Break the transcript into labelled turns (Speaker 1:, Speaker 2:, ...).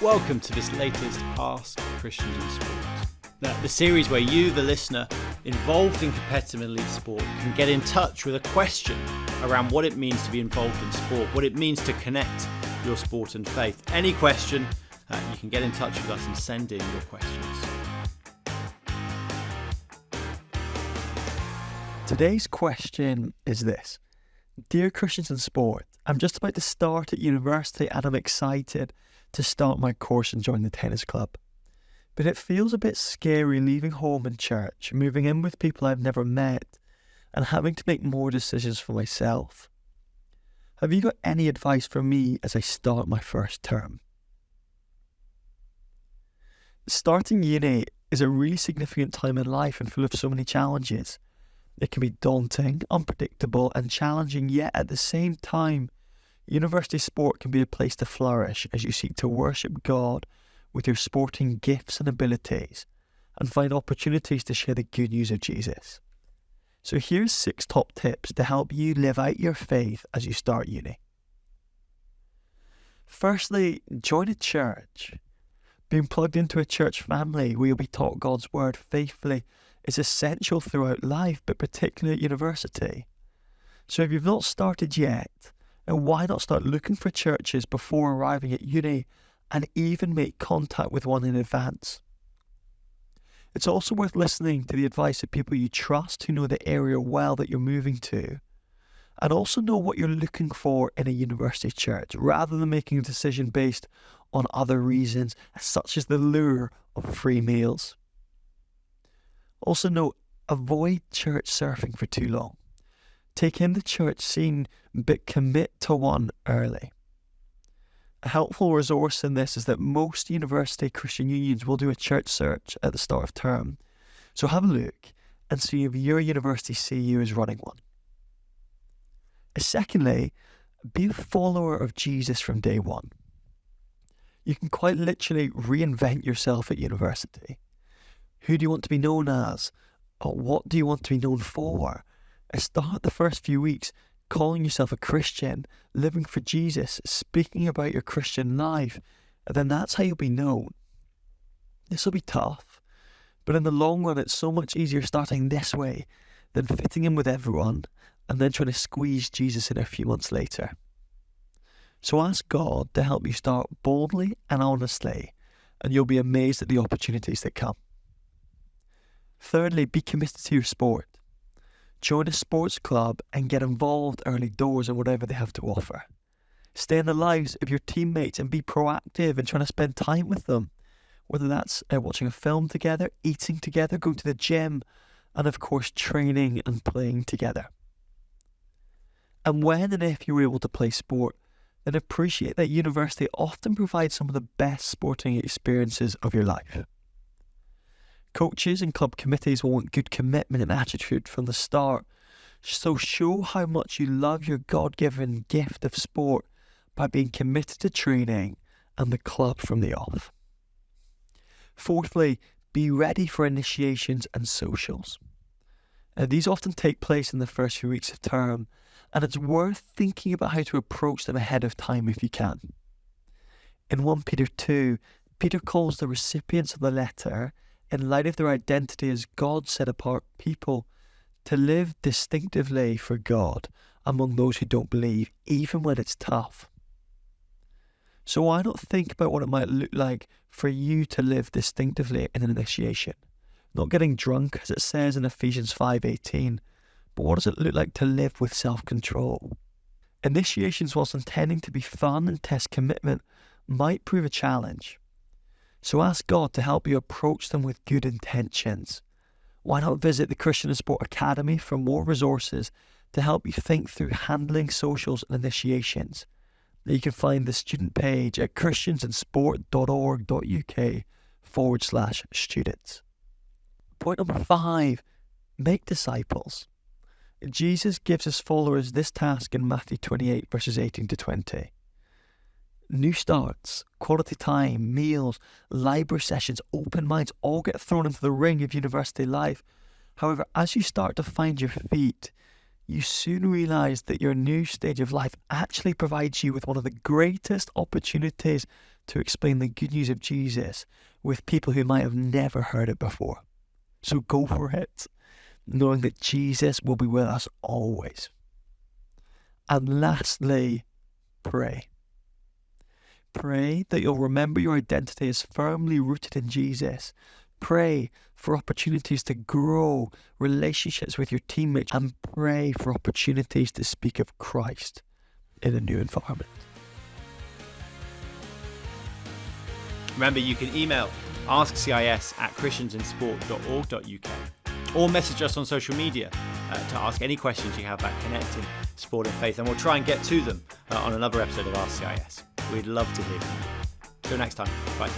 Speaker 1: Welcome to this latest Ask Christians in Sport. Now, the series where you, the listener, involved in competitive elite sport, can get in touch with a question around what it means to be involved in sport, what it means to connect your sport and faith. Any question, you can get in touch with us and send in your questions.
Speaker 2: Today's question is this. Dear Christians in Sport, I'm just about to start at university and I'm excited to start my course and join the tennis club. But it feels a bit scary leaving home and church, moving in with people I've never met, and having to make more decisions for myself. Have you got any advice for me as I start my first term? Starting uni is a really significant time in life and full of so many challenges. It can be daunting, unpredictable and challenging, yet at the same time, university sport can be a place to flourish as you seek to worship God with your sporting gifts and abilities and find opportunities to share the good news of Jesus. So here's 6 top tips to help you live out your faith as you start uni. Firstly, join a church. Being plugged into a church family where you'll be taught God's word faithfully is essential throughout life, but particularly at university. So if you've not started yet, and why not start looking for churches before arriving at uni and even make contact with one in advance? It's also worth listening to the advice of people you trust who know the area well that you're moving to, and also know what you're looking for in a university church rather than making a decision based on other reasons such as the lure of free meals. Also note, avoid church surfing for too long. Take in the church scene, but commit to one early. A helpful resource in this is that most university Christian unions will do a church search at the start of term. So have a look and see if your university CU is running one. Secondly, be a follower of Jesus from day one. You can quite literally reinvent yourself at university. Who do you want to be known as? Or what do you want to be known for? Start the first few weeks calling yourself a Christian, living for Jesus, speaking about your Christian life, and then that's how you'll be known. This will be tough, but in the long run it's so much easier starting this way than fitting in with everyone and then trying to squeeze Jesus in a few months later. So ask God to help you start boldly and honestly, and you'll be amazed at the opportunities that come. Thirdly, be committed to your sport. Join a sports club and get involved early doors in whatever they have to offer. Stay in the lives of your teammates and be proactive in trying to spend time with them, whether that's watching a film together, eating together, going to the gym, and of course training and playing together. And when and if you're able to play sport, then appreciate that university often provides some of the best sporting experiences of your life. Coaches and club committees will want good commitment and attitude from the start, so show how much you love your God-given gift of sport by being committed to training and the club from the off. Fourthly, be ready for initiations and socials. These often take place in the first few weeks of term, and it's worth thinking about how to approach them ahead of time if you can. In 1 Peter 2, Peter calls the recipients of the letter, in light of their identity as God set apart people, to live distinctively for God among those who don't believe, even when it's tough. So why not think about what it might look like for you to live distinctively in an initiation? Not getting drunk, as it says in Ephesians 5:18, but what does it look like to live with self-control? Initiations, whilst intending to be fun and test commitment, might prove a challenge. So ask God to help you approach them with good intentions. Why not visit the Christian and Sport Academy for more resources to help you think through handling socials and initiations? You can find the student page at christiansinsport.org.uk/students. Point number 5, make disciples. Jesus gives his followers this task in Matthew 28 verses 18 to 20. New starts, quality time, meals, library sessions, open minds all get thrown into the ring of university life. However, as you start to find your feet, you soon realise that your new stage of life actually provides you with one of the greatest opportunities to explain the good news of Jesus with people who might have never heard it before. So go for it, knowing that Jesus will be with us always. And lastly, pray. Pray that you'll remember your identity is firmly rooted in Jesus. Pray for opportunities to grow relationships with your teammates, and pray for opportunities to speak of Christ in a new environment.
Speaker 1: Remember, you can email askcis@christiansinsport.org.uk or message us on social media to ask any questions you have about connecting sport and faith, and we'll try and get to them on another episode of Ask CIS. We'd love to hear from you. Till next time, bye.